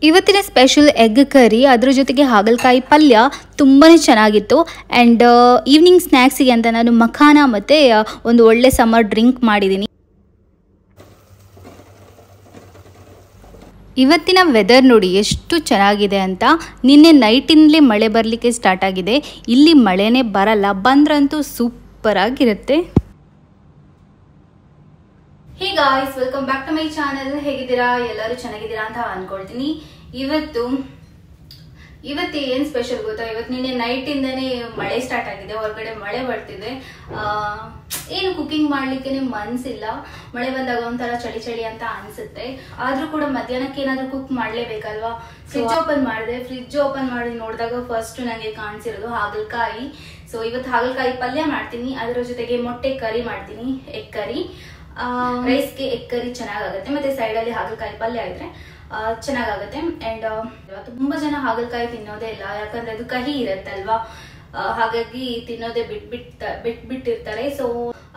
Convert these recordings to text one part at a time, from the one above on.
ಇವತ್ತಿನ special egg curry, ಅದ್ರ ಜೊತೆಗೆ ಹಾಗಲಕಾಯಿ ಪಲ್ಯ ತುಂಬಾ ಚೆನ್ನಾಗಿತ್ತು. ಆ್ಯಂಡ್ ಈವ್ನಿಂಗ್ ಸ್ನ್ಯಾಕ್ಸಿಗೆ ಅಂತ ನಾನು ಮಖಾನ ಮತ್ತು ಒಂದು ಒಳ್ಳೆ ಸಮ್ಮರ್ ಡ್ರಿಂಕ್ ಮಾಡಿದ್ದೀನಿ. ಇವತ್ತಿನ ವೆದರ್ ನೋಡಿ ಎಷ್ಟು ಚೆನ್ನಾಗಿದೆ ಅಂತ. ನಿನ್ನೆ ನೈಟಿಂದಲೇ ಮಳೆ ಬರಲಿಕ್ಕೆ ಸ್ಟಾರ್ಟ್ ಆಗಿದೆ. ಇಲ್ಲಿ ಮಳೆನೇ ಬರಲ್ಲ, ಬಂದ್ರಂತೂ ಸೂಪರ್ ಆಗಿರುತ್ತೆ. Hey guys, welcome back to my channel. ಹೇಗಿದ್ದೀರಾ? ಎಲ್ಲರೂ ಚೆನ್ನಾಗಿದ್ದೀರಾ ಅಂತ ಅನ್ಕೊಳ್ತೀನಿ. ಇವತ್ತು ಏನ್ ಸ್ಪೆಷಲ್ ಗೊತ್ತಾ? ಇವತ್ತು ನಿನ್ನೆ ನೈಟ್ ಇಂದಾನೆ ಮಳೆ ಸ್ಟಾರ್ಟ್ ಆಗಿದೆ, ಹೊರಗಡೆ ಮಳೆ ಬರ್ತಿದೆ. ಏನು ಕುಕಿಂಗ್ ಮಾಡ್ಲಿಕ್ಕೆ ಮನ್ಸಿಲ್ಲ. ಮಳೆ ಬಂದಾಗ ಒಂಥರ ಚಳಿ ಚಳಿ ಅಂತ ಅನ್ಸುತ್ತೆ. ಆದ್ರೂ ಕೂಡ ಮಧ್ಯಾಹ್ನಕ್ಕೆ ಏನಾದ್ರೂ ಕುಕ್ ಮಾಡ್ಲೇಬೇಕಲ್ವಾ? ಫ್ರಿಜ್ ಓಪನ್ ಮಾಡಿದೆ. ಫ್ರಿಜ್ ಓಪನ್ ಮಾಡಿ ನೋಡಿದಾಗ ಫಸ್ಟ್ ನಂಗೆ ಕಾಣಿಸಿರೋದು ಹಾಗಲಕಾಯಿ. ಸೊ ಇವತ್ತು ಹಾಗಲಕಾಯಿ ಪಲ್ಯ ಮಾಡ್ತೀನಿ, ಅದರ ಜೊತೆಗೆ ಮೊಟ್ಟೆ ಕರಿ ಮಾಡ್ತೀನಿ, ಎಗ್ ಕರಿ. ರೈಸ್ಗೆ ಎಗ್ ಕರಿ ಚೆನ್ನಾಗಾಗುತ್ತೆ, ಮತ್ತೆ ಸೈಡ್ ಅಲ್ಲಿ ಹಾಗಲಕಾಯಿ ಪಲ್ಯ ಇದ್ರೆ ಚೆನ್ನಾಗಾಗುತ್ತೆ. ಅಂಡ್ ತುಂಬಾ ಜನ ಹಾಗಲಕಾಯಿ ತಿನ್ನೋದೇ ಇಲ್ಲ, ಯಾಕಂದ್ರೆ ಅದು ಕಹಿ ಇರತ್ತಲ್ವಾ, ಹಾಗಾಗಿ ತಿನ್ನೋದೇ ಬಿಟ್ಬಿಟ್ಟಿರ್ತಾರೆ. ಸೊ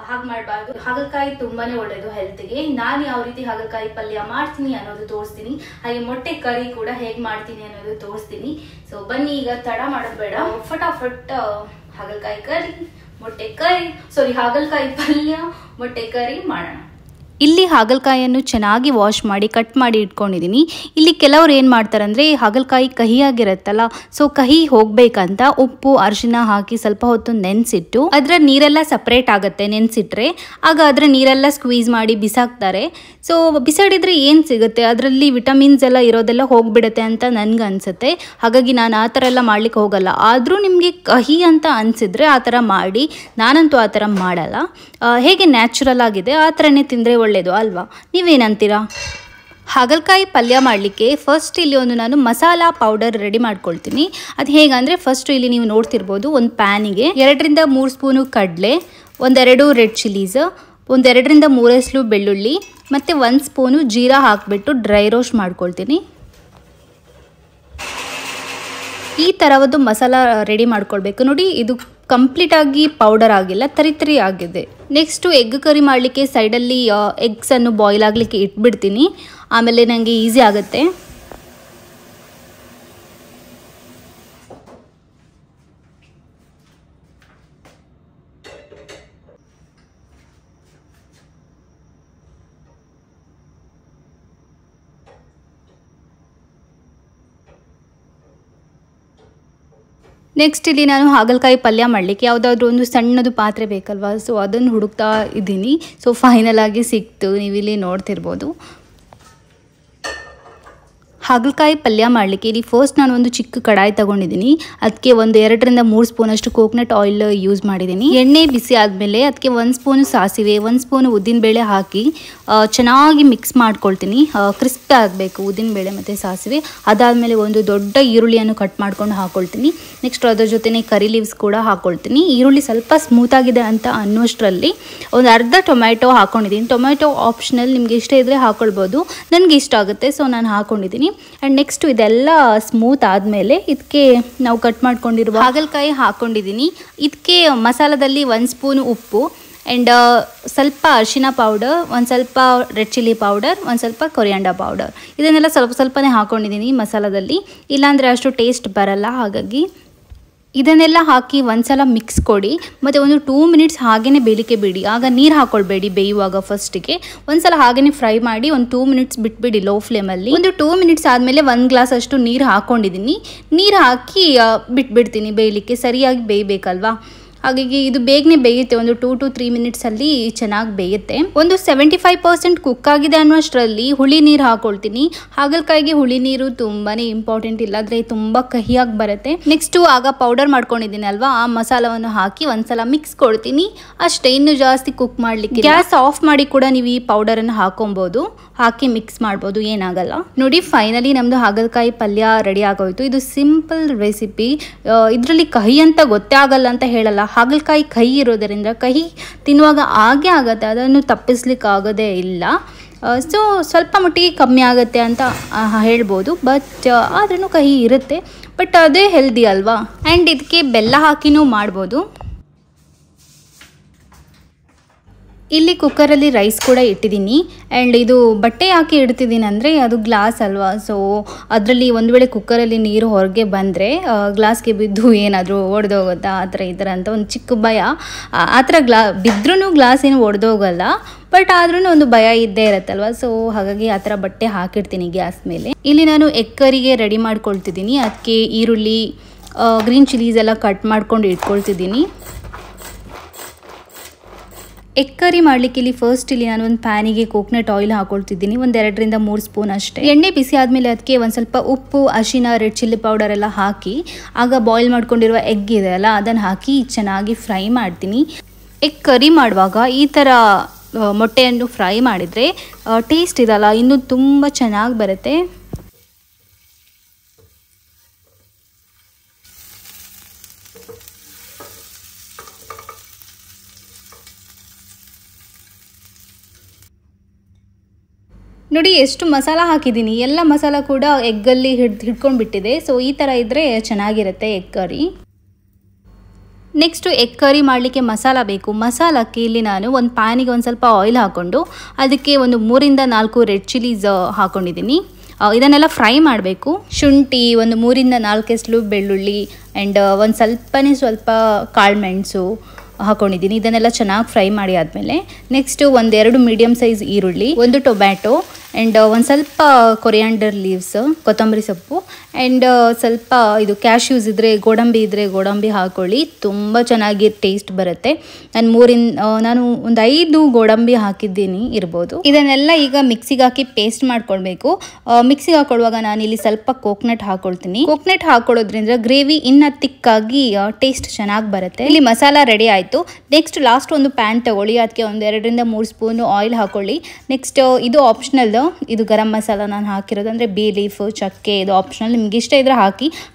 ಹಾಗೆ ಮಾಡಬಾರ್ದು. ಹಾಗಲಕಾಯಿ ತುಂಬಾನೇ ಒಳ್ಳೇದು ಹೆಲ್ತ್ಗೆ. ನಾನು ಯಾವ ರೀತಿ ಹಾಗಲಕಾಯಿ ಪಲ್ಯ ಮಾಡ್ತೀನಿ ಅನ್ನೋದು ತೋರಿಸ್ತೀನಿ, ಹಾಗೆ ಮೊಟ್ಟೆ ಕರಿ ಕೂಡ ಹೇಗ್ ಮಾಡ್ತೀನಿ ಅನ್ನೋದು ತೋರಿಸ್ತೀನಿ. ಸೊ ಬನ್ನಿ, ಈಗ ತಡ ಮಾಡೋದು ಬೇಡ, ಫಟಾಫಟ್ ಹಾಗಲಕಾಯಿ ಕರಿ ಮೊಟ್ಟೆ ಕರಿ ಹಾಗಲಕಾಯಿ ಪಲ್ಯ ಮೊಟ್ಟೆ ಕರಿ ಮಾಡೋಣ. ಇಲ್ಲಿ ಹಾಗಲಕಾಯಿಯನ್ನು ಚೆನ್ನಾಗಿ ವಾಶ್ ಮಾಡಿ ಕಟ್ ಮಾಡಿ ಇಟ್ಕೊಂಡಿದ್ದೀನಿ. ಇಲ್ಲಿ ಕೆಲವರು ಏನು ಮಾಡ್ತಾರೆ ಅಂದರೆ, ಹಾಗಲಕಾಯಿ ಕಹಿಯಾಗಿರುತ್ತಲ್ಲ, ಸೊ ಕಹಿ ಹೋಗ್ಬೇಕಂತ ಉಪ್ಪು ಅರಿಶಿನ ಹಾಕಿ ಸ್ವಲ್ಪ ಹೊತ್ತು ನೆನೆಸಿಟ್ಟು ಅದರ ನೀರೆಲ್ಲ ಸಪ್ರೇಟ್ ಆಗುತ್ತೆ ನೆನೆಸಿಟ್ರೆ. ಆಗ ಅದರ ನೀರೆಲ್ಲ ಸ್ಕ್ವೀಸ್ ಮಾಡಿ ಬಿಸಾಕ್ತಾರೆ. ಸೊ ಬಿಸಾಡಿದ್ರೆ ಏನು ಸಿಗುತ್ತೆ, ಅದರಲ್ಲಿ ವಿಟಮಿನ್ಸ್ ಎಲ್ಲ ಇರೋದೆಲ್ಲ ಹೋಗ್ಬಿಡುತ್ತೆ ಅಂತ ನನ್ಗೆ ಅನಿಸುತ್ತೆ. ಹಾಗಾಗಿ ನಾನು ಆ ಥರ ಎಲ್ಲ ಮಾಡ್ಲಿಕ್ಕೆ ಹೋಗಲ್ಲ. ಆದರೂ ನಿಮಗೆ ಕಹಿ ಅಂತ ಅನಿಸಿದ್ರೆ ಆ ಥರ ಮಾಡಿ. ನಾನಂತೂ ಆ ಥರ ಮಾಡಲ್ಲ. ಹೇಗೆ ನ್ಯಾಚುರಲ್ ಆಗಿದೆ ಆ ಥರನೇ ತಿಂದರೆ ಒಳ್ಳೆಯದು ಅಲ್ವಾ? ನೀವೇನಂತೀರಾ? ಹಾಗಲಕಾಯಿ ಪಲ್ಯ ಮಾಡಲಿಕ್ಕೆ ಫಸ್ಟ್ ಇಲ್ಲಿ ಒಂದು ನಾನು ಮಸಾಲಾ ಪೌಡರ್ ರೆಡಿ ಮಾಡ್ಕೊಳ್ತೀನಿ. ಅದು ಹೇಗಂದರೆ, ಫಸ್ಟ್ ಇಲ್ಲಿ ನೀವು ನೋಡ್ತಿರ್ಬೋದು, ಒಂದು ಪ್ಯಾನಿಗೆ 2 ರಿಂದ 3 ಸ್ಪೂನು ಕಡಲೆ, 1-2 ರೆಡ್ ಚಿಲ್ಲೀಸ್, 1-2 ರಿಂದ 3 ಎಸಳು ಬೆಳ್ಳುಳ್ಳಿ ಮತ್ತು 1 ಸ್ಪೂನು ಜೀರಾ ಹಾಕಿಬಿಟ್ಟು ಡ್ರೈ ರೋಸ್ಟ್ ಮಾಡ್ಕೊಳ್ತೀನಿ. ಈ ಥರ ಒಂದು ಮಸಾಲ ರೆಡಿ ಮಾಡ್ಕೊಳ್ಬೇಕು. ನೋಡಿ, ಇದು ಕಂಪ್ಲೀಟ್ ಆಗಿ ಪೌಡರ್ ಆಗಿಲ್ಲ, ತರಿ ಆಗಿದೆ. ನೆಕ್ಸ್ಟು ಎಗ್ ಕರಿ ಮಾಡಲಿಕ್ಕೆ ಸೈಡಲ್ಲಿ ಎಗ್ಸನ್ನು ಬಾಯ್ಲ್ ಆಗಲಿಕ್ಕೆ ಇಟ್ಬಿಡ್ತೀನಿ. ಆಮೇಲೆ ನನಗೆ ಈಸಿ ಆಗುತ್ತೆ. ನೆಕ್ಸ್ಟ್ ಇಲ್ಲಿ ನಾನು ಹಾಗಲಕಾಯಿ ಪಲ್ಯ ಮಾಡಲಿಕ್ಕೆ ಯಾವುದಾದ್ರೂ ಒಂದು ಸಣ್ಣದು ಪಾತ್ರೆ ಬೇಕಲ್ವಾ, ಸೊ ಅದನ್ನು ಹುಡುಕ್ತಾ ಇದ್ದೀನಿ. ಸೊ ಫೈನಲ್ ಆಗಿ ಸಿಕ್ತು, ನೀವಿಲ್ಲಿ ನೋಡ್ತಿರ್ಬೋದು. ಹಾಗಲಕಾಯಿ ಪಲ್ಯ ಮಾಡಲಿಕ್ಕೆ ಇಲ್ಲಿ ಫಸ್ಟ್ ನಾನು ಒಂದು ಚಿಕ್ಕ ಕಡಾಯಿ ತೊಗೊಂಡಿದ್ದೀನಿ. ಅದಕ್ಕೆ 1-2 ರಿಂದ 3 ಸ್ಪೂನಷ್ಟು ಕೋಕೋನಟ್ ಆಯಿಲ್ ಯೂಸ್ ಮಾಡಿದ್ದೀನಿ. ಎಣ್ಣೆ ಬಿಸಿ ಆದಮೇಲೆ ಅದಕ್ಕೆ 1 ಸ್ಪೂನು ಸಾಸಿವೆ, 1 ಸ್ಪೂನು ಉದ್ದಿನಬೇಳೆ ಹಾಕಿ ಚೆನ್ನಾಗಿ ಮಿಕ್ಸ್ ಮಾಡ್ಕೊಳ್ತೀನಿ. ಕ್ರಿಸ್ಪ್ ಆಗಬೇಕು ಉದ್ದಿನಬೇಳೆ ಮತ್ತು ಸಾಸಿವೆ. ಅದಾದಮೇಲೆ ಒಂದು ದೊಡ್ಡ ಈರುಳ್ಳಿಯನ್ನು ಕಟ್ ಮಾಡ್ಕೊಂಡು ಹಾಕ್ಕೊಳ್ತೀನಿ. ನೆಕ್ಸ್ಟ್ ಅದ್ರ ಜೊತೆನೇ ಕರಿ ಲೀವ್ಸ್ ಕೂಡ ಹಾಕ್ಕೊಳ್ತೀನಿ. ಈರುಳ್ಳಿ ಸ್ವಲ್ಪ ಸ್ಮೂತಾಗಿದೆ ಅಂತ ಅನ್ನೋಷ್ಟರಲ್ಲಿ ಒಂದು ಅರ್ಧ ಟೊಮ್ಯಾಟೊ ಹಾಕ್ಕೊಂಡಿದ್ದೀನಿ. ಟೊಮ್ಯಾಟೊ ಆಪ್ಷನಲ್, ನಿಮಗೆ ಇಷ್ಟ ಇದ್ದರೆ ಹಾಕ್ಕೊಳ್ಬೋದು. ನನಗೆ ಇಷ್ಟ ಆಗುತ್ತೆ, ಸೊ ನಾನು ಹಾಕ್ಕೊಂಡಿದ್ದೀನಿ. ಆ್ಯಂಡ್ ನೆಕ್ಸ್ಟು ಇದೆಲ್ಲ ಸ್ಮೂತ್ ಆದಮೇಲೆ ಇದಕ್ಕೆ ನಾವು ಕಟ್ ಮಾಡ್ಕೊಂಡಿರುವ ಹಾಗಲಕಾಯಿ ಹಾಕ್ಕೊಂಡಿದ್ದೀನಿ. ಇದಕ್ಕೆ ಮಸಾಲದಲ್ಲಿ 1 ಸ್ಪೂನು ಉಪ್ಪು ಆ್ಯಂಡ್ ಸ್ವಲ್ಪ ಅರಿಶಿನ ಪೌಡರ್, ಒಂದು ಸ್ವಲ್ಪ ರೆಡ್ ಚಿಲ್ಲಿ ಪೌಡರ್, ಒಂದು ಸ್ವಲ್ಪ ಕೊರಿಯಾಂಡರ್ ಪೌಡರ್, ಇದನ್ನೆಲ್ಲ ಸ್ವಲ್ಪನೇ ಹಾಕ್ಕೊಂಡಿದ್ದೀನಿ ಮಸಾಲದಲ್ಲಿ. ಇಲ್ಲಾಂದರೆ ಅಷ್ಟು ಟೇಸ್ಟ್ ಬರಲ್ಲ. ಹಾಗಾಗಿ ಇದನ್ನೆಲ್ಲ ಹಾಕಿ ಒಂದ್ಸಲ ಮಿಕ್ಸ್ ಕೊಡಿ. ಮತ್ತು ಒಂದು 2 ಮಿನಿಟ್ಸ್ ಹಾಗೇ ಬೇಯಲಿಕ್ಕೆ ಬಿಡಿ. ಆಗ ನೀರು ಹಾಕ್ಕೊಳ್ಬೇಡಿ ಬೇಯುವಾಗ. ಫಸ್ಟಿಗೆ ಒಂದ್ಸಲ ಹಾಗೇ ಫ್ರೈ ಮಾಡಿ ಒಂದು 2 ಮಿನಿಟ್ಸ್ ಬಿಟ್ಬಿಡಿ ಲೋ ಫ್ಲೇಮಲ್ಲಿ. ಒಂದು 2 ಮಿನಿಟ್ಸ್ ಆದಮೇಲೆ 1 ಗ್ಲಾಸ್ ಅಷ್ಟು ನೀರು ಹಾಕ್ಕೊಂಡಿದ್ದೀನಿ. ನೀರು ಹಾಕಿ ಬಿಟ್ಬಿಡ್ತೀನಿ ಬೇಯಲಿಕ್ಕೆ. ಸರಿಯಾಗಿ ಬೇಯಬೇಕಲ್ವಾ, ಹಾಗಾಗಿ ಇದು ಬೇಗನೆ ಬೇಯುತ್ತೆ. ಒಂದು 2 to 3 ಮಿನಿಟ್ಸಲ್ಲಿ ಚೆನ್ನಾಗಿ ಬೇಯುತ್ತೆ. ಒಂದು 75% ಕುಕ್ ಆಗಿದೆ ಅನ್ನೋಷ್ಟರಲ್ಲಿ ಹುಳಿ ನೀರು ಹಾಕ್ಕೊಳ್ತೀನಿ. ಹಾಗಲಕಾಯಿಗೆ ಹುಳಿ ನೀರು ತುಂಬಾ ಇಂಪಾರ್ಟೆಂಟ್, ಇಲ್ಲಾಂದರೆ ತುಂಬ ಕಹಿಯಾಗಿ ಬರುತ್ತೆ. ನೆಕ್ಸ್ಟು ಆಗ ಪೌಡರ್ ಮಾಡ್ಕೊಂಡಿದ್ದೀನಿ ಅಲ್ವಾ, ಆ ಮಸಾಲವನ್ನು ಹಾಕಿ ಒಂದ್ಸಲ ಮಿಕ್ಸ್ ಕೊಡ್ತೀನಿ ಅಷ್ಟೇ. ಇನ್ನು ಜಾಸ್ತಿ ಕುಕ್ ಮಾಡಲಿಕ್ಕೆ ಗ್ಯಾಸ್ ಆಫ್ ಮಾಡಿ ಕೂಡ ನೀವು ಈ ಪೌಡರನ್ನು ಹಾಕೊಬೋದು, ಹಾಕಿ ಮಿಕ್ಸ್ ಮಾಡ್ಬೋದು, ಏನಾಗಲ್ಲ. ನೋಡಿ, ಫೈನಲಿ ನಮ್ಮದು ಹಾಗಲಕಾಯಿ ಪಲ್ಯ ರೆಡಿ ಆಗೋಯ್ತು. ಇದು ಸಿಂಪಲ್ ರೆಸಿಪಿ. ಇದರಲ್ಲಿ ಕಹಿ ಅಂತ ಗೊತ್ತೇ ಆಗಲ್ಲ ಅಂತ ಹೇಳಲ್ಲ. ಹಾಗಲಕಾಯಿ ಕಹಿ ಇರೋದರಿಂದ ಕಹಿ ತಿನ್ನುವಾಗ ಆಗೇ ಆಗುತ್ತೆ, ಅದನ್ನು ತಪ್ಪಿಸ್ಲಿಕ್ಕೆ ಆಗೋದೇ ಇಲ್ಲ. ಸೊ ಸ್ವಲ್ಪ ಮಟ್ಟಿಗೆ ಕಮ್ಮಿ ಆಗುತ್ತೆ ಅಂತ ಹೇಳ್ಬೋದು. ಬಟ್ ಆದ್ರೂ ಕಹಿ ಇರುತ್ತೆ, ಬಟ್ ಅದೇ ಹೆಲ್ದಿ ಅಲ್ವಾ. ಆ್ಯಂಡ್ ಇದಕ್ಕೆ ಬೆಲ್ಲ ಹಾಕಿನೂ ಮಾಡ್ಬೋದು. ಇಲ್ಲಿ ಕುಕ್ಕರಲ್ಲಿ ರೈಸ್ ಕೂಡ ಇಟ್ಟಿದ್ದೀನಿ. ಆ್ಯಂಡ್ ಇದು ಬಟ್ಟೆ ಯಾಕೆ ಇಡ್ತಿದ್ದೀನಿ ಅಂದರೆ ಅದು ಗ್ಲಾಸ್ ಅಲ್ವಾ, ಸೊ ಅದರಲ್ಲಿ ಒಂದು ವೇಳೆ ಕುಕ್ಕರಲ್ಲಿ ನೀರು ಹೊರಗೆ ಬಂದರೆ ಗ್ಲಾಸ್ಗೆ ಬಿದ್ದು ಏನಾದರೂ ಒಡೆದೋಗುತ್ತಾ ಆ ಥರ ಈ ಥರ ಅಂತ ಒಂದು ಚಿಕ್ಕ ಭಯ. ಆ ಥರ ಬಿದ್ರೂ ಗ್ಲಾಸ್ ಏನು ಒಡೆದೋಗಲ್ಲ, ಬಟ್ ಆದ್ರೂ ಒಂದು ಭಯ ಇದ್ದೇ ಇರುತ್ತಲ್ವ. ಸೊ ಹಾಗಾಗಿ ಆ ಥರ ಬಟ್ಟೆ ಹಾಕಿರ್ತೀನಿ ಗ್ಯಾಸ್ ಮೇಲೆ. ಇಲ್ಲಿ ನಾನು ಎಗ್ ಕರಿಗೆ ರೆಡಿ ಮಾಡ್ಕೊಳ್ತಿದ್ದೀನಿ. ಅದಕ್ಕೆ ಈರುಳ್ಳಿ, ಗ್ರೀನ್ ಚಿಲ್ಲೀಸ್ ಎಲ್ಲ ಕಟ್ ಮಾಡ್ಕೊಂಡು ಇಟ್ಕೊಳ್ತಿದ್ದೀನಿ. ಎಗ್ ಕರಿ ಮಾಡಲಿಕ್ಕೆ ಇಲ್ಲಿ ಫಸ್ಟ್ ಇಲ್ಲಿ ನಾನು ಒಂದು ಪ್ಯಾನಿಗೆ ಕೋಕೋನಟ್ ಆಯಿಲ್ ಹಾಕೊಳ್ತಿದ್ದೀನಿ, ಒಂದು 2-3 ಸ್ಪೂನ್ ಅಷ್ಟೇ. ಎಣ್ಣೆ ಬಿಸಿ ಆದಮೇಲೆ ಅದಕ್ಕೆ ಒಂದು ಸ್ವಲ್ಪ ಉಪ್ಪು, ಅರಿಶಿನ, ರೆಡ್ ಚಿಲ್ಲಿ ಪೌಡರ್ ಎಲ್ಲ ಹಾಕಿ ಆಗ ಬಾಯ್ಲ್ ಮಾಡ್ಕೊಂಡಿರುವ ಎಗ್ ಇದೆ ಅಲ್ಲ ಅದನ್ನು ಹಾಕಿ ಚೆನ್ನಾಗಿ ಫ್ರೈ ಮಾಡ್ತೀನಿ. ಎಗ್ ಕರಿ ಮಾಡುವಾಗ ಈ ಥರ ಮೊಟ್ಟೆಯನ್ನು ಫ್ರೈ ಮಾಡಿದರೆ ಟೇಸ್ಟ್ ಇದಲ್ಲ ಇನ್ನೂ ತುಂಬ ಚೆನ್ನಾಗಿ ಬರುತ್ತೆ. ನೋಡಿ ಎಷ್ಟು ಮಸಾಲ ಹಾಕಿದ್ದೀನಿ, ಎಲ್ಲ ಮಸಾಲ ಕೂಡ ಎಗ್ಗಲ್ಲಿ ಹಿಡ್ಕೊಂಡು ಬಿಟ್ಟಿದೆ. ಸೊ ಈ ಥರ ಇದ್ದರೆ ಚೆನ್ನಾಗಿರುತ್ತೆ egg curry. Next egg curry ಮಾಡಲಿಕ್ಕೆ ಮಸಾಲ ಬೇಕು. ಮಸಾಲಕ್ಕೆ ಇಲ್ಲಿ ನಾನು ಒಂದು ಪ್ಯಾನಿಗೆ ಒಂದು ಸ್ವಲ್ಪ ಆಯಿಲ್ ಹಾಕ್ಕೊಂಡು ಅದಕ್ಕೆ ಒಂದು 3-4 ರೆಡ್ ಚಿಲ್ಲೀಸ್ ಹಾಕ್ಕೊಂಡಿದ್ದೀನಿ. ಇದನ್ನೆಲ್ಲ ಫ್ರೈ ಮಾಡಬೇಕು. ಶುಂಠಿ, ಒಂದು 3-4 ಎಸಳು ಬೆಳ್ಳುಳ್ಳಿ ಆ್ಯಂಡ್ ಒಂದು ಸ್ವಲ್ಪ ಕಾಳುಮೆಣಸು ಹಾಕ್ಕೊಂಡಿದ್ದೀನಿ. ಇದನ್ನೆಲ್ಲ ಚೆನ್ನಾಗಿ ಫ್ರೈ ಮಾಡಿ ಆದಮೇಲೆ ನೆಕ್ಸ್ಟು 1-2 ಮೀಡಿಯಮ್ ಸೈಜ್ ಈರುಳ್ಳಿ, 1 ಟೊಮ್ಯಾಟೊ ಆ್ಯಂಡ್ ಒಂದು ಸ್ವಲ್ಪ ಕೊರಿಯಾಂಡರ್ ಲೀವ್ಸ್, ಕೊತ್ತಂಬರಿ ಸೊಪ್ಪು ಆ್ಯಂಡ್ ಸ್ವಲ್ಪ ಇದು ಕ್ಯಾಶ್ಯೂಸ್ ಇದ್ದರೆ ಗೋಡಂಬಿ ಇದ್ದರೆ ಗೋಡಂಬಿ ಹಾಕ್ಕೊಳ್ಳಿ, ತುಂಬ ಚೆನ್ನಾಗಿ ಟೇಸ್ಟ್ ಬರುತ್ತೆ. ನಾನು ಒಂದು 5 ಗೋಡಂಬಿ ಹಾಕಿದ್ದೀನಿ ಇರ್ಬೋದು. ಇದನ್ನೆಲ್ಲ ಈಗ ಮಿಕ್ಸಿಗೆ ಹಾಕಿ ಪೇಸ್ಟ್ ಮಾಡ್ಕೊಳ್ಬೇಕು. ಮಿಕ್ಸಿಗೆ ಹಾಕೊಳ್ಳುವಾಗ ನಾನಿಲ್ಲಿ ಸ್ವಲ್ಪ ಕೋಕೋನಟ್ ಹಾಕ್ಕೊಳ್ತೀನಿ. ಕೋಕೋನಟ್ ಹಾಕೊಳ್ಳೋದ್ರಿಂದ ಗ್ರೇವಿ ಇನ್ನು ತಿಕ್ಕಾಗಿ ಟೇಸ್ಟ್ ಚೆನ್ನಾಗಿ ಬರುತ್ತೆ. ಇಲ್ಲಿ ಮಸಾಲ ರೆಡಿ ಆಯಿತು. ನೆಕ್ಸ್ಟ್ ಲಾಸ್ಟ್ ಒಂದು ಪ್ಯಾನ್ ತಗೊಳ್ಳಿ, ಅದಕ್ಕೆ ಒಂದು 2-3 ಸ್ಪೂನ್ ಆಯಿಲ್ ಹಾಕ್ಕೊಳ್ಳಿ. ನೆಕ್ಸ್ಟ್ ಇದು ಆಪ್ಷನಲ್, ಇದು ಗರಂ ಮಸಾಲ ನಾನು ಹಾಕಿರೋದು, ಅಂದರೆ ಬೇ ಲೀಫ್, ಚಕ್ಕೆ, ಇದು ಆಪ್ಷನಲ್, ನಿಮ್ಗೆ ಇಷ್ಟ ಇದ್ರೆ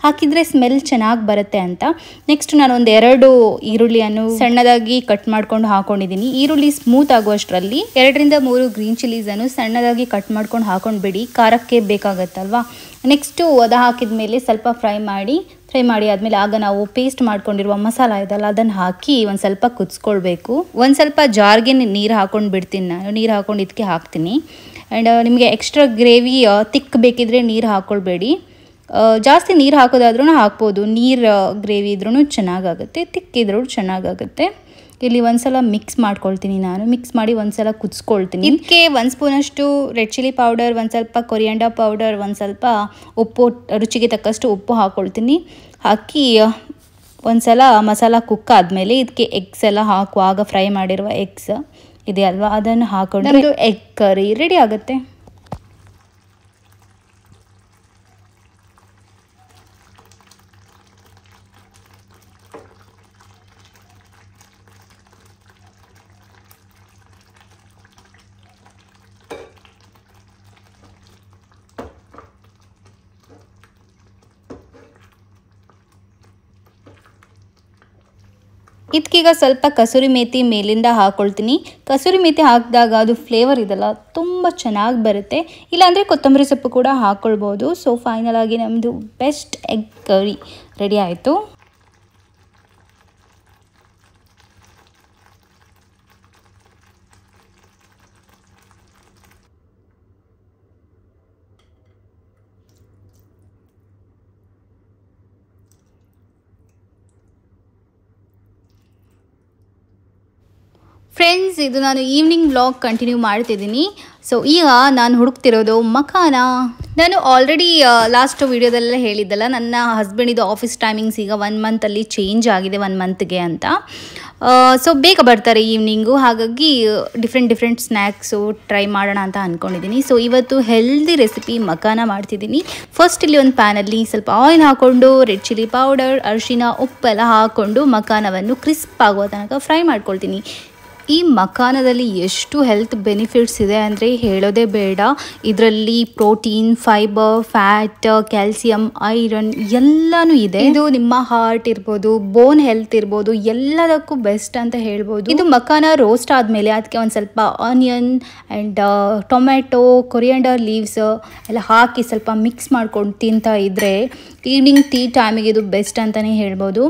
ಹಾಕಿದರೆ ಸ್ಮೆಲ್ ಚೆನ್ನಾಗಿ ಬರುತ್ತೆ ಅಂತ. ನೆಕ್ಸ್ಟ್ ನಾನು ಒಂದು 2 ಈರುಳ್ಳಿಯನ್ನು ಸಣ್ಣದಾಗಿ ಕಟ್ ಮಾಡ್ಕೊಂಡು ಹಾಕೊಂಡಿದ್ದೀನಿ. ಈರುಳ್ಳಿ ಸ್ಮೂತ್ ಆಗುವಷ್ಟರಲ್ಲಿ 2-3 ಗ್ರೀನ್ ಚಿಲ್ಲೀಸನ್ನು ಸಣ್ಣದಾಗಿ ಕಟ್ ಮಾಡ್ಕೊಂಡು ಹಾಕೊಂಡ್ಬಿಡಿ, ಖಾರಕ್ಕೆ ಬೇಕಾಗತ್ತಲ್ವಾ. ನೆಕ್ಸ್ಟು ಅದು ಹಾಕಿದ ಮೇಲೆ ಸ್ವಲ್ಪ ಫ್ರೈ ಮಾಡಿ ಆದಮೇಲೆ ಆಗ ನಾವು ಪೇಸ್ಟ್ ಮಾಡ್ಕೊಂಡಿರುವ ಮಸಾಲ ಇದಲ್ಲ ಅದನ್ನು ಹಾಕಿ ಒಂದು ಸ್ವಲ್ಪ ಕುದಿಸ್ಕೊಳ್ಬೇಕು. ಒಂದು ಸ್ವಲ್ಪ ಜಾರ್ಗೆ ನೀರು ಹಾಕೊಂಡು ಬಿಡ್ತೀನಿ ನಾನು, ನೀರು ಹಾಕೊಂಡು ಇದಕ್ಕೆ ಹಾಕ್ತೀನಿ. ಆ್ಯಂಡ್ ನಿಮಗೆ ಎಕ್ಸ್ಟ್ರಾ ಗ್ರೇವಿ ತಿಕ್ ಬೇಕಿದ್ರೆ ನೀರು ಹಾಕ್ಕೊಳ್ಬೇಡಿ, ಜಾಸ್ತಿ ನೀರು ಹಾಕೋದಾದ್ರೂ ಹಾಕ್ಬೋದು. ನೀರು ಗ್ರೇವಿ ಇದ್ರೂ ಚೆನ್ನಾಗಾಗುತ್ತೆ, ತಿಕ್ಕಿದ್ರೂ ಚೆನ್ನಾಗಾಗುತ್ತೆ. ಇಲ್ಲಿ ಒಂದ್ಸಲ ಮಿಕ್ಸ್ ಮಾಡ್ಕೊಳ್ತೀನಿ ನಾನು, ಮಿಕ್ಸ್ ಮಾಡಿ ಒಂದ್ಸಲ ಕುದಿಸ್ಕೊಳ್ತೀನಿ. ಇದಕ್ಕೆ 1 ಸ್ಪೂನಷ್ಟು ರೆಡ್ ಚಿಲ್ಲಿ ಪೌಡರ್, ಒಂದು ಸ್ವಲ್ಪ ಕೊರಿಯಾಂಡರ್ ಪೌಡರ್, ಒಂದು ಸ್ವಲ್ಪ ಉಪ್ಪು, ರುಚಿಗೆ ತಕ್ಕಷ್ಟು ಉಪ್ಪು ಹಾಕ್ಕೊಳ್ತೀನಿ. ಹಾಕಿ ಒಂದ್ಸಲ ಮಸಾಲ ಕುಕ್ ಆದಮೇಲೆ ಇದಕ್ಕೆ ಎಗ್ಸ್ ಎಲ್ಲ ಹಾಕುವಾಗ ಫ್ರೈ ಮಾಡಿರುವ ಎಗ್ಸ್ ಇದೆ ಅಲ್ವಾ ಅದನ್ನು ಹಾಕೊಂಡು ಎಗ್ ಕರಿ ರೆಡಿ ಆಗುತ್ತೆ. ಇದಕ್ಕೀಗ ಸ್ವಲ್ಪ ಕಸೂರಿ ಮೇಥಿ ಮೇಲಿಂದ ಹಾಕ್ಕೊಳ್ತೀನಿ. ಕಸೂರಿ ಮೇಥಿ ಹಾಕಿದಾಗ ಅದು ಫ್ಲೇವರ್ ಇದಲ್ಲ ತುಂಬ ಚೆನ್ನಾಗಿ ಬರುತ್ತೆ. ಇಲ್ಲಾಂದರೆ ಕೊತ್ತಂಬರಿ ಸೊಪ್ಪು ಕೂಡ ಹಾಕ್ಕೊಳ್ಬೋದು. ಸೊ ಫೈನಲ್ ಆಗಿ ನಮ್ಮದು ಬೆಸ್ಟ್ ಎಗ್ ಕರಿ ರೆಡಿ ಆಯಿತು. ಫ್ರೆಂಡ್ಸ್, ಇದು ನಾನು ಈವ್ನಿಂಗ್ ವ್ಲಾಗ್ ಕಂಟಿನ್ಯೂ ಮಾಡ್ತಿದ್ದೀನಿ. ಸೊ ಈಗ ನಾನು ಹುಡುಕ್ತಿರೋದು ಮಖಾನ. ನಾನು ಆಲ್ರೆಡಿ ಲಾಸ್ಟ್ ವಿಡಿಯೋದಲ್ಲೆಲ್ಲ ಹೇಳಿದ್ದಲ್ಲ, ನನ್ನ ಹಸ್ಬೆಂಡಿದು ಆಫೀಸ್ ಟೈಮಿಂಗ್ಸ್ ಈಗ 1 ಮಂತಲ್ಲಿ ಚೇಂಜ್ ಆಗಿದೆ, 1 ಮಂತ್ಗೆ ಅಂತ. ಸೊ ಬೇಗ ಬರ್ತಾರೆ ಈವ್ನಿಂಗು, ಹಾಗಾಗಿ ಡಿಫ್ರೆಂಟ್ ಸ್ನ್ಯಾಕ್ಸು ಟ್ರೈ ಮಾಡೋಣ ಅಂತ ಅಂದ್ಕೊಂಡಿದ್ದೀನಿ. ಸೊ ಇವತ್ತು ಹೆಲ್ದಿ ರೆಸಿಪಿ ಮಖಾನ ಮಾಡ್ತಿದ್ದೀನಿ. ಫಸ್ಟ್ ಇಲ್ಲಿ ಒಂದು ಪ್ಯಾನಲ್ಲಿ ಸ್ವಲ್ಪ ಆಯಿಲ್ ಹಾಕ್ಕೊಂಡು ರೆಡ್ ಚಿಲ್ಲಿ ಪೌಡರ್, ಅರಿಶಿನ, ಉಪ್ಪೆಲ್ಲ ಹಾಕ್ಕೊಂಡು ಮಖಾನವನ್ನು ಕ್ರಿಸ್ಪ್ ಆಗುವ ತನಕ ಫ್ರೈ ಮಾಡ್ಕೊಳ್ತೀನಿ. ಈ ಮಖಾನದಲ್ಲಿ ಎಷ್ಟು ಹೆಲ್ತ್ ಬೆನಿಫಿಟ್ಸ್ ಇದೆ ಅಂದರೆ ಹೇಳೋದೇ ಬೇಡ. ಇದರಲ್ಲಿ protein, fibre, fat, calcium, iron ಎಲ್ಲನೂ ಇದೆ. ಇದು ನಿಮ್ಮ ಹಾರ್ಟ್ ಇರ್ಬೋದು, ಬೋನ್ ಹೆಲ್ತ್ ಇರ್ಬೋದು, ಎಲ್ಲದಕ್ಕೂ ಬೆಸ್ಟ್ ಅಂತ ಹೇಳ್ಬೋದು. ಇದು ಮಖಾನ ರೋಸ್ಟ್ ಆದಮೇಲೆ ಅದಕ್ಕೆ ಒಂದು ಸ್ವಲ್ಪ onion and tomato, coriander leaves ಎಲ್ಲ ಹಾಕಿ ಸ್ವಲ್ಪ ಮಿಕ್ಸ್ ಮಾಡ್ಕೊಂಡು ತಿಂತಾ ಇದ್ದರೆ ಈವ್ನಿಂಗ್ ಟೀ ಟೈಮಿಗೆ ಇದು ಬೆಸ್ಟ್ ಅಂತಲೇ ಹೇಳ್ಬೋದು.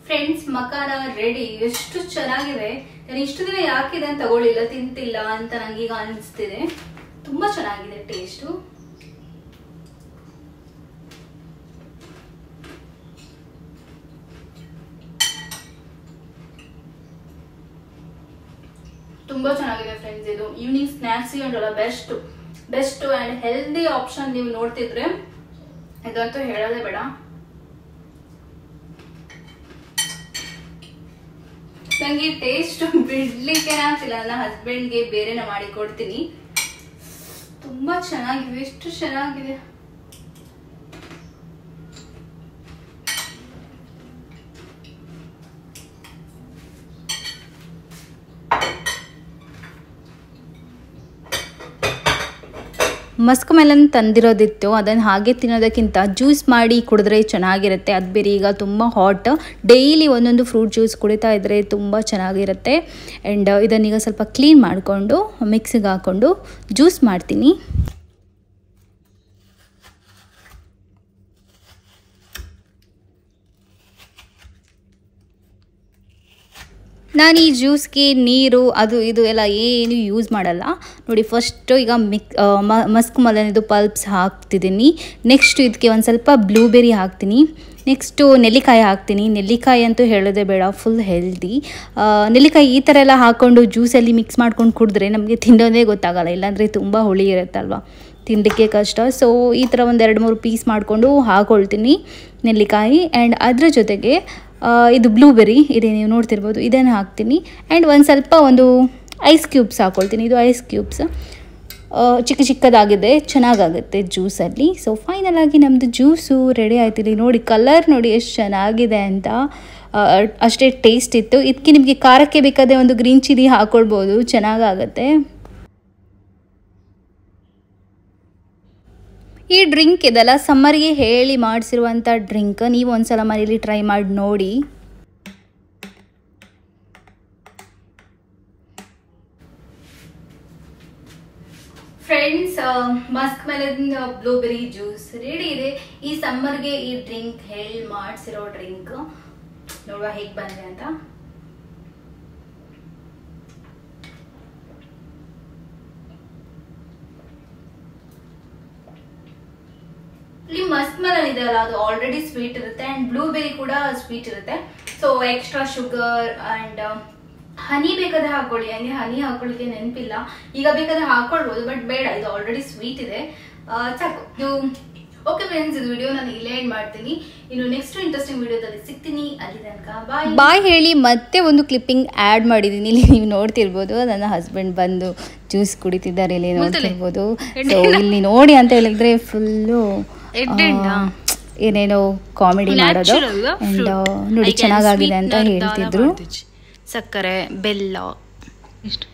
ಫ್ರೆಂಡ್ಸ್ ಮಕಾನ ರೆಡಿ. ಎಷ್ಟು ಚೆನ್ನಾಗಿದೆ. ನಾನು ಇಷ್ಟು ದಿನ ಯಾಕಿದೆ ಅಂತ ತಗೊಳ್ಳಿಲ್ಲ, ತಿಂತಿಲ್ಲ ಅಂತ ನಂಗೀಗ ಅನಿಸ್ತಿದೆ. ತುಂಬಾ ಚೆನ್ನಾಗಿದೆ ಟೇಸ್ಟು. ತುಂಬಾ ಚೆನ್ನಾಗಿದೆ ಫ್ರೆಂಡ್ಸ್. ಇದು ಈವ್ನಿಂಗ್ ಸ್ನಾಕ್ಸ್ ಉಂಟಲ್ಲ ಬೆಸ್ಟ್ ಅಂಡ್ ಹೆಲ್ದಿ ಆಪ್ಷನ್. ನೀವು ನೋಡ್ತಿದ್ರೆ ಇದಂತೂ ಹೇಳೋದೇ ಬೇಡ. ನಂಗೆ ಟೇಸ್ಟ್ ಬಿಡ್ಲಿಕ್ಕೆ ಆಗ್ತಿಲ್ಲ. ನನ್ನ ಹಸ್ಬೆಂಡ್ಗೆ ಬೇರೆನ ಮಾಡಿ ಕೊಡ್ತೀನಿ. ತುಂಬಾ ಚೆನ್ನಾಗಿದೆ, ಎಷ್ಟು ಚೆನ್ನಾಗಿದೆ. ಮಸ್ಕ್ ಮೆಲನ್ ತಂದಿರೋದಿತ್ತು, ಅದನ್ನು ಹಾಗೆ ತಿನ್ನೋದಕ್ಕಿಂತ ಜ್ಯೂಸ್ ಮಾಡಿ ಕುಡಿದ್ರೆ ಚೆನ್ನಾಗಿರುತ್ತೆ. ಅದು ಬೇರೆ ಈಗ ತುಂಬ ಹಾಟ್. ಡೈಲಿ ಒಂದೊಂದು ಫ್ರೂಟ್ ಜ್ಯೂಸ್ ಕುಡಿತಾ ಇದ್ದರೆ ತುಂಬ ಚೆನ್ನಾಗಿರುತ್ತೆ. ಆ್ಯಂಡ್ ಇದನ್ನೀಗ ಸ್ವಲ್ಪ ಕ್ಲೀನ್ ಮಾಡಿಕೊಂಡು ಮಿಕ್ಸಿಗೆ ಹಾಕ್ಕೊಂಡು ಜ್ಯೂಸ್ ಮಾಡ್ತೀನಿ. ನಾನು ಈ ಜ್ಯೂಸ್ಗೆ ನೀರು ಅದು ಇದು ಎಲ್ಲ ಏನು ಯೂಸ್ ಮಾಡಲ್ಲ ನೋಡಿ. ಫಸ್ಟು ಈಗ ಮಸ್ಕ್ ಮೆಲನ್ದು ಪಲ್ಪ್ಸ್ ಹಾಕ್ತಿದ್ದೀನಿ. ನೆಕ್ಸ್ಟ್ ಇದಕ್ಕೆ ಒಂದು ಸ್ವಲ್ಪ ಬ್ಲೂಬೆರಿ ಹಾಕ್ತೀನಿ. ನೆಕ್ಸ್ಟು ನೆಲ್ಲಿಕಾಯಿ ಹಾಕ್ತೀನಿ. ನೆಲ್ಲಿಕಾಯಿ ಅಂತೂ ಹೇಳೋದೇ ಬೇಡ, ಫುಲ್ ಹೆಲ್ದಿ. ನೆಲ್ಲಿಕಾಯಿ ಈ ಥರ ಎಲ್ಲ ಹಾಕ್ಕೊಂಡು ಜ್ಯೂಸಲ್ಲಿ ಮಿಕ್ಸ್ ಮಾಡ್ಕೊಂಡು ಕುಡಿದ್ರೆ ನಮಗೆ ತಿನ್ನೋದೇ ಗೊತ್ತಾಗಲ್ಲ, ಇಲ್ಲಾಂದರೆ ತುಂಬ ಹುಳಿ ಇರುತ್ತಲ್ವ, ತಿನ್ನಲಿಕ್ಕೆ ಕಷ್ಟ. ಸೊ ಈ ಥರ ಒಂದು 2-3 ಪೀಸ್ ಮಾಡಿಕೊಂಡು ಹಾಕ್ಕೊಳ್ತೀನಿ ನೆಲ್ಲಿಕಾಯಿ. ಆ್ಯಂಡ್ ಅದ್ರ ಜೊತೆಗೆ ಇದು ಬ್ಲೂಬೆರಿ ಇದೆ, ನೀವು ನೋಡ್ತಿರ್ಬೋದು, ಇದನ್ನು ಹಾಕ್ತೀನಿ. ಆ್ಯಂಡ್ ಒಂದು ಐಸ್ ಕ್ಯೂಬ್ಸ್ ಹಾಕ್ಕೊಳ್ತೀನಿ. ಇದು ಐಸ್ ಕ್ಯೂಬ್ಸ್ ಚಿಕ್ಕದಾಗಿದೆ, ಚೆನ್ನಾಗಾಗುತ್ತೆ ಜ್ಯೂಸಲ್ಲಿ. ಸೊ ಫೈನಲ್ ಆಗಿ ನಮ್ಮದು ಜ್ಯೂಸು ರೆಡಿ ಆಯ್ತಿದೆ. ನೋಡಿ ಕಲರ್ ನೋಡಿ ಎಷ್ಟು ಚೆನ್ನಾಗಿದೆ ಅಂತ. ಅಷ್ಟೇ ಟೇಸ್ಟ್ ಇತ್ತು. ಇದಕ್ಕೆ ನಿಮಗೆ ಖಾರಕ್ಕೆ ಬೇಕಾದರೆ ಒಂದು ಗ್ರೀನ್ ಚಿಲ್ಲಿ ಹಾಕ್ಕೊಳ್ಬೋದು, ಚೆನ್ನಾಗಾಗುತ್ತೆ. ಈ ಡ್ರಿಂಕ್ ಇದೆಲ್ಲ ಸಮ್ಮರ್ಗೆ ಹೇಳಿ ಮಾಡಿಸಿರುವಂಥ ಡ್ರಿಂಕ್. ನೀವು ಒಂದ್ಸಲ ಮನೇಲಿ ಟ್ರೈ ಮಾಡಿ ನೋಡಿ. Friends, Musk melon blueberry juice ready ಇದೆ. ಈ ಸಮ್ಮರ್ಗೆ ಈ ಡ್ರಿಂಕ್ ಹೇಳಿ ಮಾಡಿಸಿರೋ ಡ್ರಿಂಕ್ ನೋಡುವ ಹೇಗೆ ಬಂದಿದೆ ಅಂತ. ಇಲ್ಲಿ ಮಸ್ಕ್ ಮೆಲನ್ ಇದೆ ಅಲ್ಲ, ಅದು ಆಲ್ರೆಡಿ ಸ್ವೀಟ್ ಇರುತ್ತೆ ಅಂಡ್ ಬ್ಲೂಬೆರಿ ಕೂಡ ಸ್ವೀಟ್ ಇರುತ್ತೆ. ಸೊ ಎಕ್ಸ್ಟ್ರಾ ಶುಗರ್ ಅಂಡ್ ಹನಿ ಬೇಕಾದ್ರೆ ಹಾಕೊಳ್ಳಿ. ಹಂಗೆ ಹನಿ ಹಾಕೊಳ್ಳಿಕ್ಕೆ ನೆನಪಿಲ್ಲ, ಈಗ ಬೇಕಾದ್ರೆ ಹಾಕೊಳ್ಬೋದು, ಬಟ್ ಬೇಡ, ಇದು ಆಲ್ರೆಡಿ ಸ್ವೀಟ್ ಇದೆ, ಸಾಕು ಇದು. ಓಕೆ ಫ್ರೆಂಡ್ಸ್, ಇದು ವಿಡಿಯೋ ನಾನು ಇಲ್ಲೇ ಎಂಡ್ ಮಾಡ್ತೀನಿ. ಇನ್ನು ನೆಕ್ಸ್ಟ್ ಇಂಟ್ರೆಸ್ಟಿಂಗ್ ವಿಡಿಯೋದಲ್ಲಿ ಸಿಗ್ತೀನಿ. ಅಲ್ಲಿ ತನಕ ಬಾಯ್ ಹೇಳಿ ಮತ್ತೆ ಒಂದು ಕ್ಲಿಪ್ಪಿಂಗ್ ಆ್ಯಡ್ ಮಾಡಿದ್ದೀನಿ. ಇಲ್ಲಿ ನೀವು ನೋಡ್ತಿರ್ಬೋದು, ನನ್ನ ಹಸ್ಬೆಂಡ್ ಬಂದು ಜ್ಯೂಸ್ ಕುಡಿತಿದ್ದಾರೆ, ಇಲ್ಲಿ ನೋಡ್ತಿರ್ಬೋದು. ಸೊ ಇಲ್ಲಿ ನೋಡಿ ಅಂತ ಹೇಳಿದ್ರೆ ಫುಲ್ಲು ಏನೇನೋ ಕಾಮಿಡಿ ಮಾಡೋದು. ಅಂಡ್ ನೋಡಿ ಚೆನ್ನಾಗಾಗಿದೆ ಅಂತ ಹೇಳ್ತಿದ್ರು. ಸಕ್ಕರೆ ಬೆಲ್ಲ ಇಷ್ಟು